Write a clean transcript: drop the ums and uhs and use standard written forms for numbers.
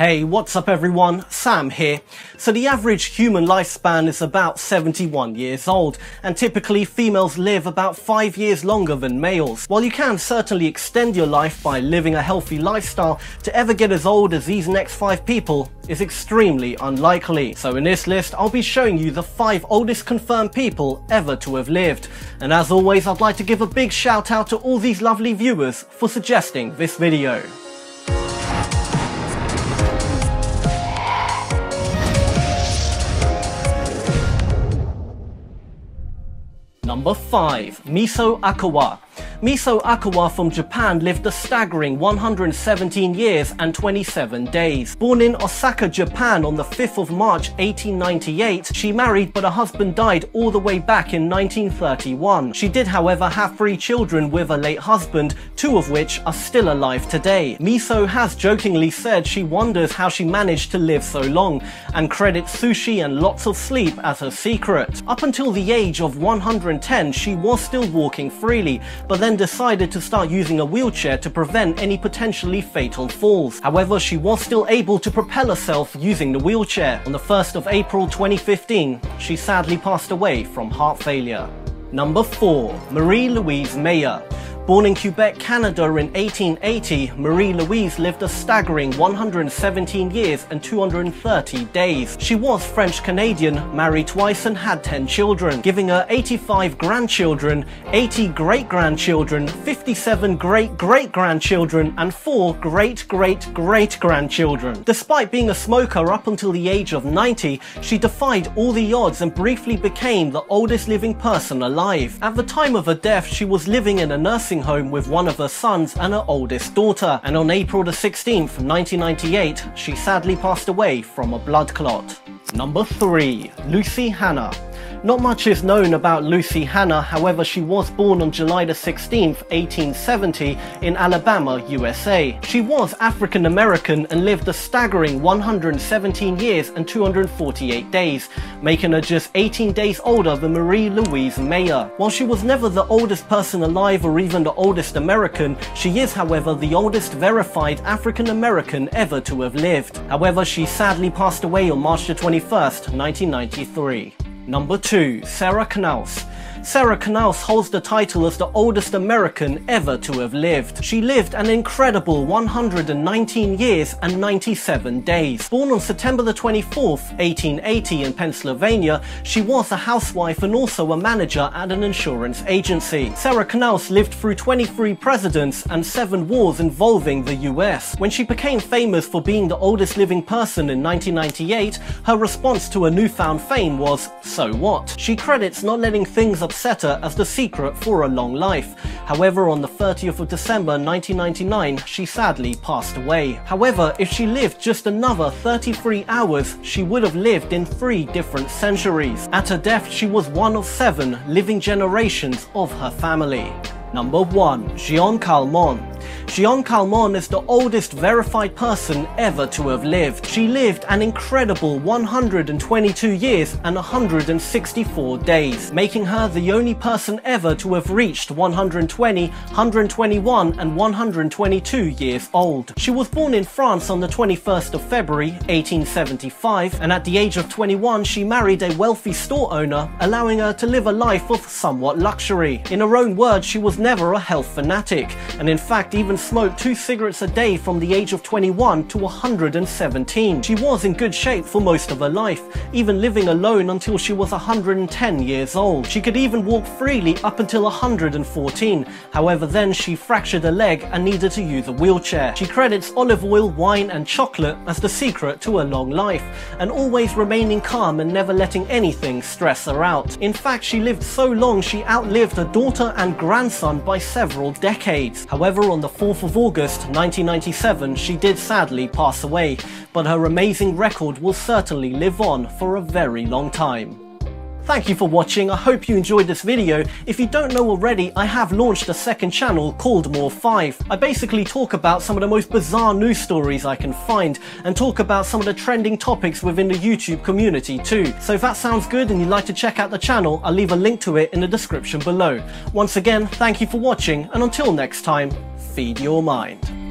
Hey, what's up everyone? Sam here. So the average human lifespan is about 71 years old, and typically females live about 5 years longer than males. While you can certainly extend your life by living a healthy lifestyle, to ever get as old as these next 5 people is extremely unlikely. So in this list, I'll be showing you the 5 oldest confirmed people ever to have lived. And as always, I'd like to give a big shout out to all these lovely viewers for suggesting this video. Number 5. Misao Okawa. Misao Okawa from Japan lived a staggering 117 years and 27 days. Born in Osaka, Japan on the 5th of March 1898, she married but her husband died all the way back in 1931. She did however have 3 children with her late husband, 2 of which are still alive today. Misao has jokingly said she wonders how she managed to live so long, and credits sushi and lots of sleep as her secret. Up until the age of 110, she was still walking freely, but then decided to start using a wheelchair to prevent any potentially fatal falls. However, she was still able to propel herself using the wheelchair. On the 1st of April 2015, she sadly passed away from heart failure. Number 4. Marie-Louise Meyer. Born in Quebec, Canada in 1880, Marie-Louise lived a staggering 117 years and 230 days. She was French-Canadian, married twice and had 10 children, giving her 85 grandchildren, 80 great-grandchildren, 57 great-great-grandchildren, and 4 great-great-great-grandchildren. Despite being a smoker up until the age of 90, she defied all the odds and briefly became the oldest living person alive. At the time of her death, she was living in a nursing home with one of her sons and her oldest daughter, and on April the 16th, 1998, she sadly passed away from a blood clot. Number 3. Lucy Hannah. Not much is known about Lucy Hannah, however she was born on July the 16th, 1870 in Alabama, USA. She was African American and lived a staggering 117 years and 248 days, making her just 18 days older than Marie-Louise Meyer. While she was never the oldest person alive or even the oldest American, she is however the oldest verified African American ever to have lived. However, she sadly passed away on March the 21st, 1993. Number 2. Sarah Canals. Sarah Canals holds the title as the oldest American ever to have lived. She lived an incredible 119 years and 97 days. Born on September the 24th, 1880 in Pennsylvania, she was a housewife and also a manager at an insurance agency. Sarah Canals lived through 23 presidents and 7 wars involving the US. When she became famous for being the oldest living person in 1998, her response to her newfound fame was, "So what?" She credits not letting things upset her as the secret for a long life. However, on the 30th of December 1999, she sadly passed away. However, if she lived just another 33 hours, she would have lived in 3 different centuries. At her death, she was one of 7 living generations of her family. Number 1. Jeanne Calment. Jeanne Calment is the oldest verified person ever to have lived. She lived an incredible 122 years and 164 days, making her the only person ever to have reached 120, 121 and 122 years old. She was born in France on the 21st of February 1875, and at the age of 21 she married a wealthy store owner, allowing her to live a life of somewhat luxury. In her own words, she was never a health fanatic, and in fact even smoked 2 cigarettes a day from the age of 21 to 117. She was in good shape for most of her life, even living alone until she was 110 years old. She could even walk freely up until 114, however then she fractured her leg and needed to use a wheelchair. She credits olive oil, wine and chocolate as the secret to her long life, and always remaining calm and never letting anything stress her out. In fact, she lived so long she outlived her daughter and grandson by several decades. However, on the 4th of August 1997, she did sadly pass away, but her amazing record will certainly live on for a very long time. Thank you for watching. I hope you enjoyed this video. If you don't know already, I have launched a second channel called More 5. I basically talk about some of the most bizarre news stories I can find and talk about some of the trending topics within the YouTube community too. So if that sounds good and you'd like to check out the channel, I'll leave a link to it in the description below. Once again, thank you for watching, and until next time, feed your mind.